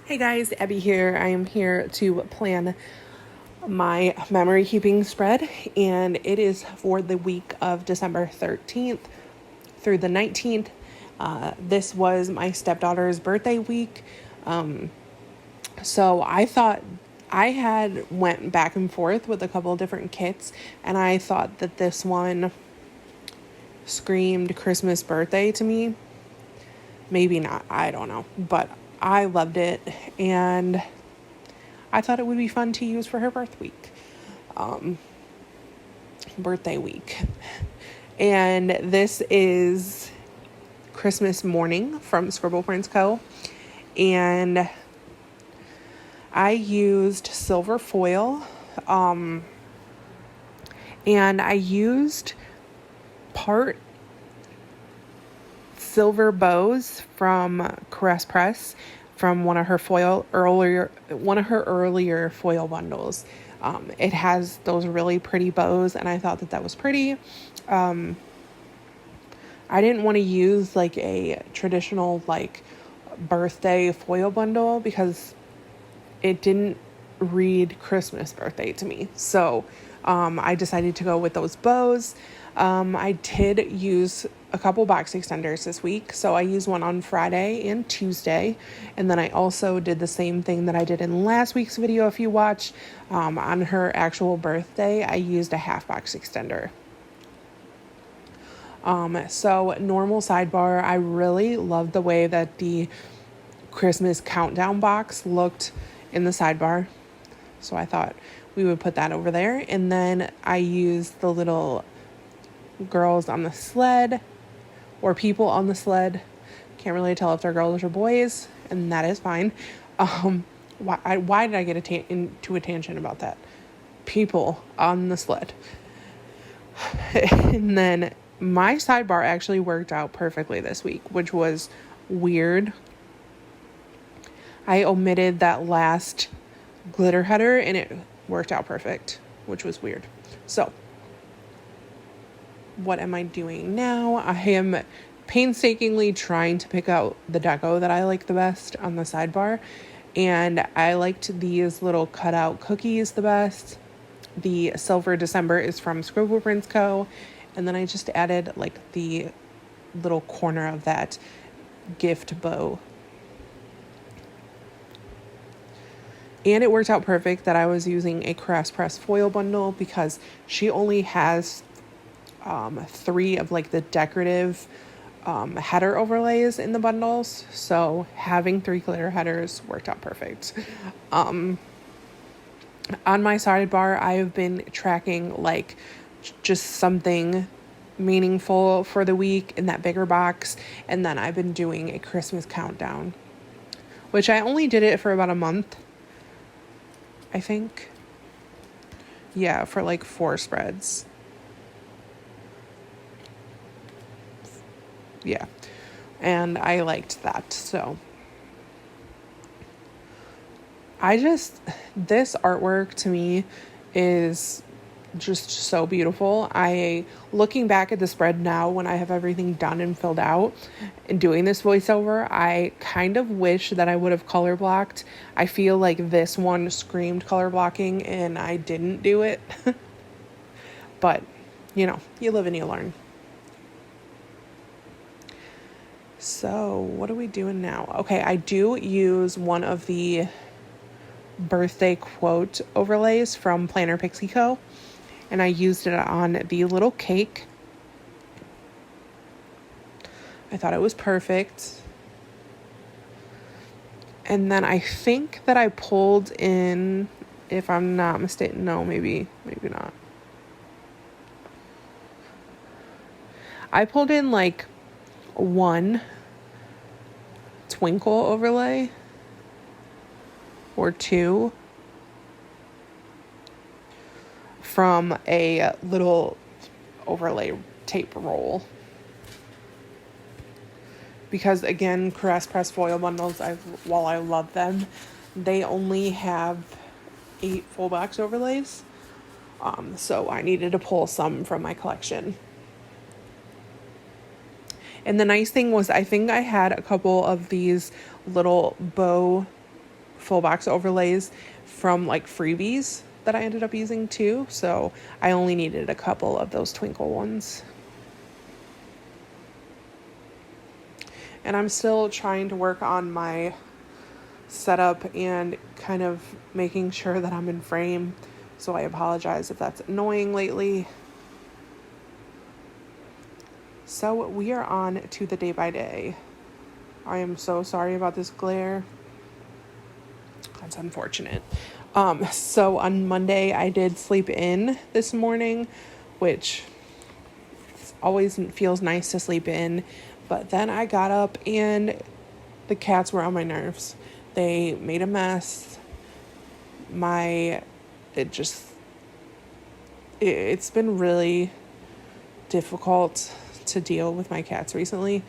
Hey guys, Abby here. I am here to plan my memory keeping spread, and it is for the week of December 13th through the 19th. This was my stepdaughter's birthday week. So I thought I had went back and forth with a couple of different kits, and I thought that this one screamed Christmas birthday to me. Maybe not, I don't know, but I loved it, and I thought it would be fun to use for her birthday week. And this is Christmas Morning from Scribble Co. And I used silver foil, and I used part silver bows from Caress Press from one of her earlier foil bundles. It has those really pretty bows, and I thought that was pretty. I didn't want to use like a traditional like birthday foil bundle because it didn't read Christmas birthday to me. So I decided to go with those bows. I did use a couple box extenders this week. So I used one on Friday and Tuesday. And then I also did the same thing that I did in last week's video. If you watched, on her actual birthday, I used a half box extender. So normal sidebar, I really loved the way that the Christmas countdown box looked in the sidebar. So I thought we would put that over there. And then I used the little girls on the sled or people on the sled. Can't really tell if they're girls or boys, and that is fine. Why did I get into a tangent about that? People on the sled. And then my sidebar actually worked out perfectly this week, which was weird. I omitted that last glitter header and it worked out perfect, which was weird. So what am I doing now? I am painstakingly trying to pick out the deco that I like the best on the sidebar. And I liked these little cutout cookies the best. The Silver December is from Scribble Co. And then I just added like the little corner of that gift bow. And it worked out perfect that I was using a Caress Press foil bundle because she only has 3 of like the decorative header overlays in the bundles. So having 3 glitter headers worked out perfect. On my sidebar, I have been tracking like just something meaningful for the week in that bigger box. And then I've been doing a Christmas countdown, which I only did it for about a month, I think. Yeah, for like 4 spreads. Yeah. And I liked that. So this artwork to me is just so beautiful. Looking back at the spread now when I have everything done and filled out and doing this voiceover, I kind of wish that I would have color blocked. I feel like this one screamed color blocking and I didn't do it. But, you live and you learn. So what are we doing now? Okay, I do use one of the birthday quote overlays from Planner Pixie Co. And I used it on the little cake. I thought it was perfect. And then I think that I pulled in, if I'm not mistaken, no, maybe not. I pulled in like 1 twinkle overlay or 2 from a little overlay tape roll. Because again, Caress Press foil bundles, while I love them, they only have 8 full box overlays. So I needed to pull some from my collection. And the nice thing was I think I had a couple of these little bow full box overlays from like freebies that I ended up using too. So I only needed a couple of those twinkle ones. And I'm still trying to work on my setup and kind of making sure that I'm in frame. So I apologize if that's annoying lately. So we are on to the day by day. I am so sorry about this glare. That's unfortunate. So on Monday I did sleep in this morning, which always feels nice to sleep in. But then I got up and the cats were on my nerves. They made a mess. It's been really difficult to deal with my cats recently.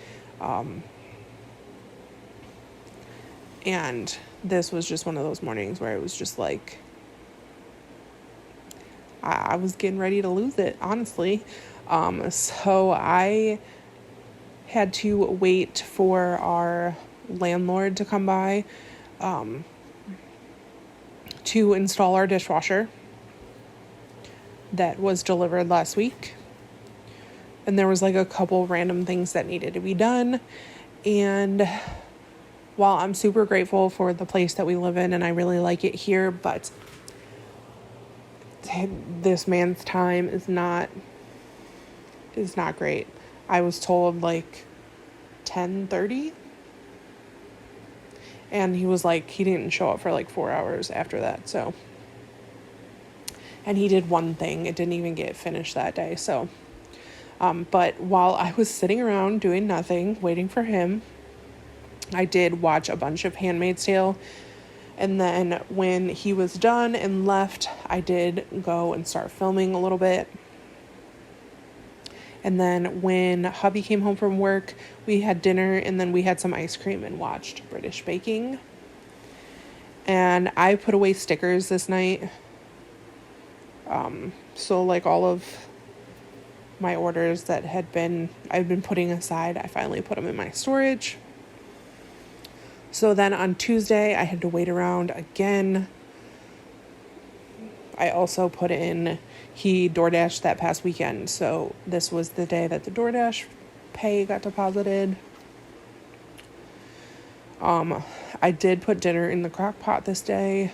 And this was just one of those mornings where it was just like, I was getting ready to lose it, honestly. So I had to wait for our landlord to come by to install our dishwasher that was delivered last week. And there was like a couple random things that needed to be done. And while I'm super grateful for the place that we live in and I really like it here, but this man's time is not great. I was told like 10:30, and he was like, he didn't show up for like 4 hours after that. So, and he did one thing, it didn't even get finished that day. So, but while I was sitting around doing nothing, waiting for him, I did watch a bunch of Handmaid's Tale. And then when he was done and left, I did go and start filming a little bit. And then when hubby came home from work, we had dinner and then we had some ice cream and watched British baking. And I put away stickers this night. So like all of my orders that I've been putting aside, I finally put them in my storage. So then on Tuesday, I had to wait around again. I also put in, he DoorDashed that past weekend. So this was the day that the DoorDash pay got deposited. I did put dinner in the crock pot this day.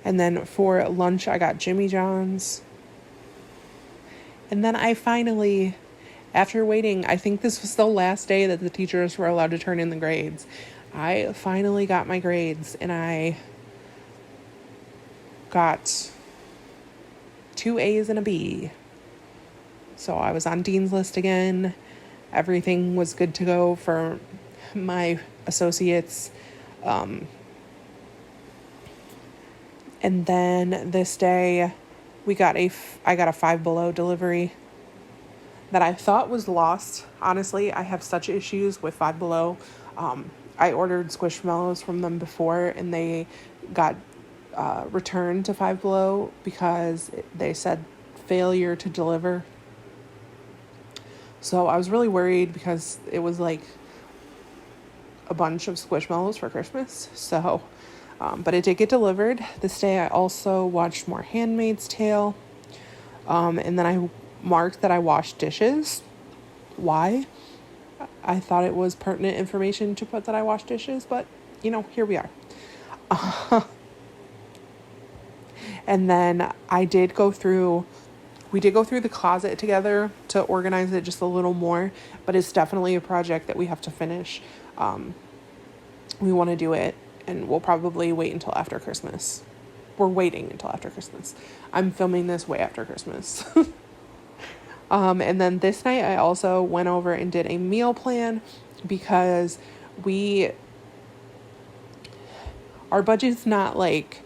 And then for lunch, I got Jimmy John's. And then I finally, after waiting, I think this was the last day that the teachers were allowed to turn in the grades. I finally got my grades and I got 2 A's and a B. So I was on Dean's List again. Everything was good to go for my associates. And then this day I got a Five Below delivery that I thought was lost. Honestly, I have such issues with Five Below. I ordered Squishmallows from them before and they got returned to Five Below because they said failure to deliver. So I was really worried because it was like a bunch of Squishmallows for Christmas. So, but it did get delivered. This day I also watched more Handmaid's Tale. And then I marked that I washed dishes. Why? I thought it was pertinent information to put that I washed dishes, but here we are. And then we did go through the closet together to organize it just a little more, but it's definitely a project that we have to finish. We want to do it, and we'll probably wait until after Christmas. We're waiting until after Christmas. I'm filming this way after Christmas. And then this night I also went over and did a meal plan because our budget's not like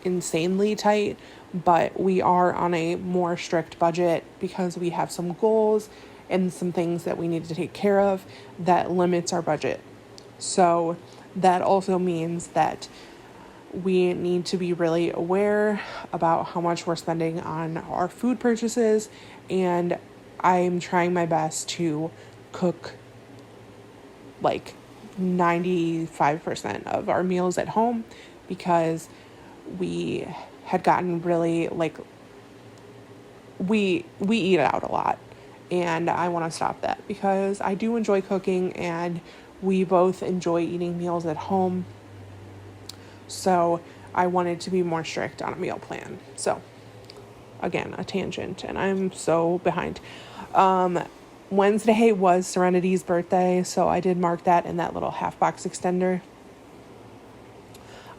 insanely tight, but we are on a more strict budget because we have some goals and some things that we need to take care of that limits our budget. So that also means that we need to be really aware about how much we're spending on our food purchases, and I'm trying my best to cook like 95% of our meals at home because we had gotten really like we eat out a lot, and I want to stop that because I do enjoy cooking and we both enjoy eating meals at home. So I wanted to be more strict on a meal plan. So again, a tangent, and I'm so behind. Wednesday was Serenity's birthday, so I did mark that in that little half box extender.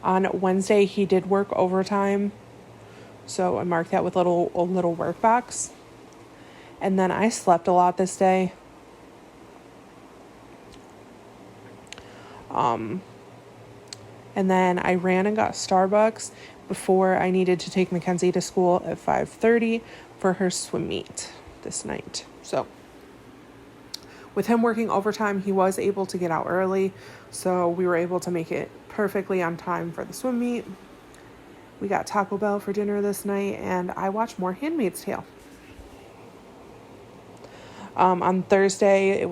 On Wednesday, he did work overtime, so I marked that with a little work box. And then I slept a lot this day. And then I ran and got Starbucks before I needed to take Mackenzie to school at 5:30 for her swim meet this night. So with him working overtime, he was able to get out early, so we were able to make it perfectly on time for the swim meet. We got Taco Bell for dinner this night, and I watched more Handmaid's Tale. On Thursday,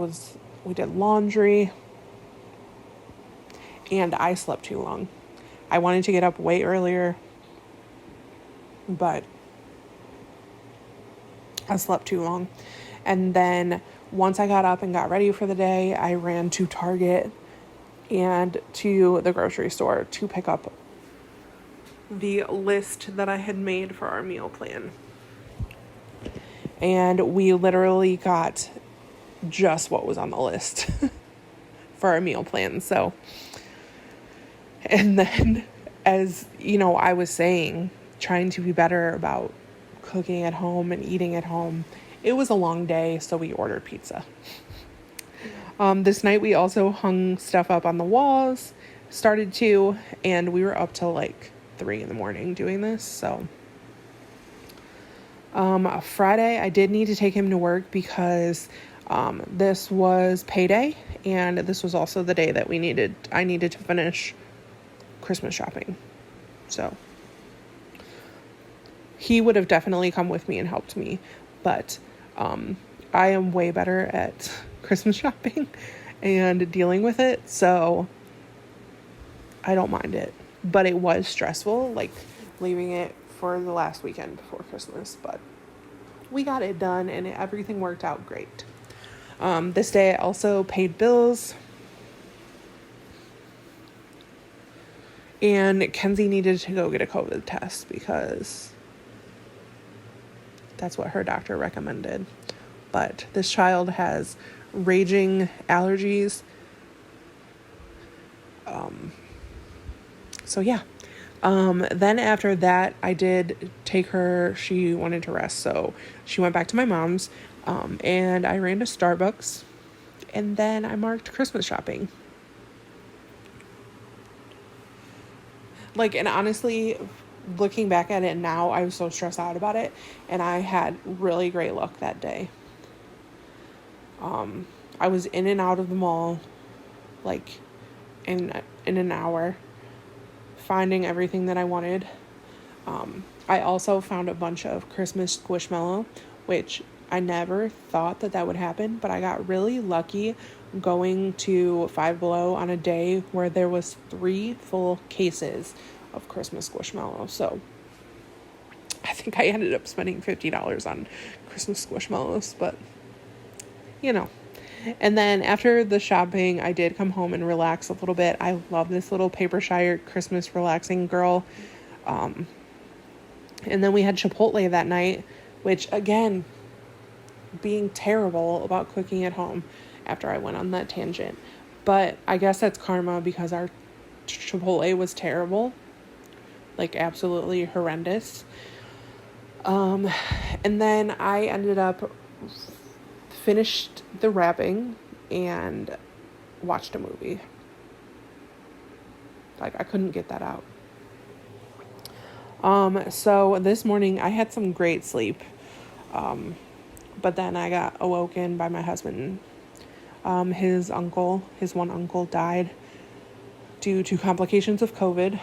we did laundry, and I slept too long. I wanted to get up way earlier, but I slept too long. And then once I got up and got ready for the day, I ran to Target and to the grocery store to pick up the list that I had made for our meal plan. And we literally got just what was on the list for our meal plan. So, and then, as you know, I was saying, trying to be better about cooking at home and eating at home. It was a long day, so we ordered pizza. This night we also hung stuff up on the walls, started to, and we were up till like 3 a.m. doing this. So Friday I did need to take him to work because this was payday, and this was also the day that I needed to finish Christmas shopping. So he would have definitely come with me and helped me, but I am way better at Christmas shopping and dealing with it, so I don't mind it. But it was stressful, like leaving it for the last weekend before Christmas, but we got it done and everything worked out great. This day I also paid bills, and Kenzie needed to go get a COVID test because that's what her doctor recommended. But this child has raging allergies. So yeah. Then after that, I did take her. She wanted to rest, so she went back to my mom's. And I ran to Starbucks, and then I marked Christmas shopping. And honestly, looking back at it now, I was so stressed out about it, and I had really great luck that day. I was in and out of the mall, in an hour, finding everything that I wanted. I also found a bunch of Christmas Squishmallow, which I never thought that would happen, but I got really lucky going to Five Below on a day where there was 3 full cases of Christmas Squishmallow. So I think I ended up spending $50 on Christmas Squishmallows, but you know. And then after the shopping, I did come home and relax a little bit. I love this little Papershire Christmas relaxing girl. And then we had Chipotle that night, which again, being terrible about cooking at home after I went on that tangent. But I guess that's karma because our Chipotle was terrible. Absolutely horrendous. And then I ended up finished the wrapping and watched a movie. I couldn't get that out. So this morning I had some great sleep. But then I got awoken by my husband. His one uncle died due to complications of COVID,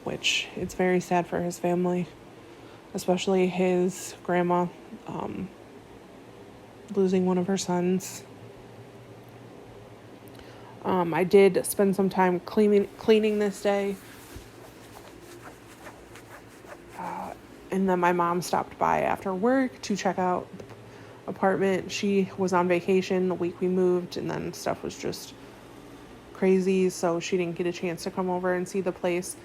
which it's very sad for his family, especially his grandma, losing one of her sons. I did spend some time cleaning this day. And then my mom stopped by after work to check out the apartment. She was on vacation the week we moved, and then stuff was just crazy, so she didn't get a chance to come over and see the place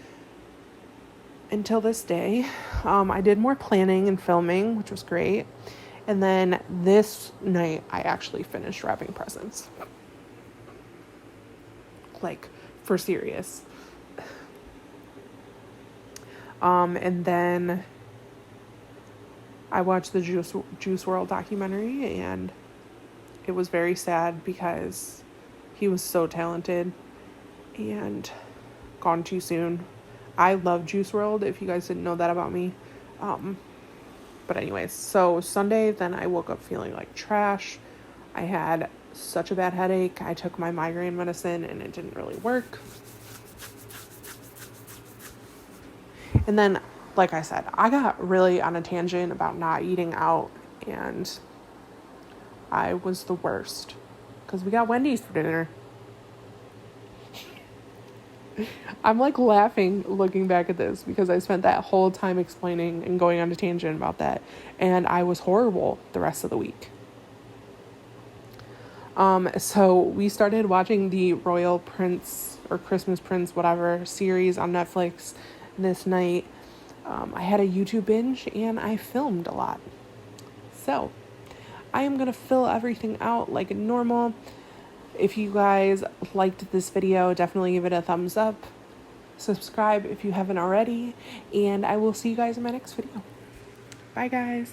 until this day. I did more planning and filming, which was great. And then this night, I actually finished wrapping presents. Like, for serious. And then I watched the Juice WRLD documentary, and it was very sad because he was so talented and gone too soon. I love Juice WRLD, if you guys didn't know that about me. But anyways, so Sunday, then I woke up feeling like trash. I had such a bad headache. I took my migraine medicine and it didn't really work. And then, like I said, I got really on a tangent about not eating out, and I was the worst because we got Wendy's for dinner. I'm like laughing looking back at this because I spent that whole time explaining and going on a tangent about that, and I was horrible the rest of the week. So we started watching the Royal Prince or Christmas Prince, whatever, series on Netflix this night. I had a YouTube binge and I filmed a lot. So I am going to fill everything out like normal. If you guys liked this video, definitely give it a thumbs up. Subscribe if you haven't already. And I will see you guys in my next video. Bye, guys.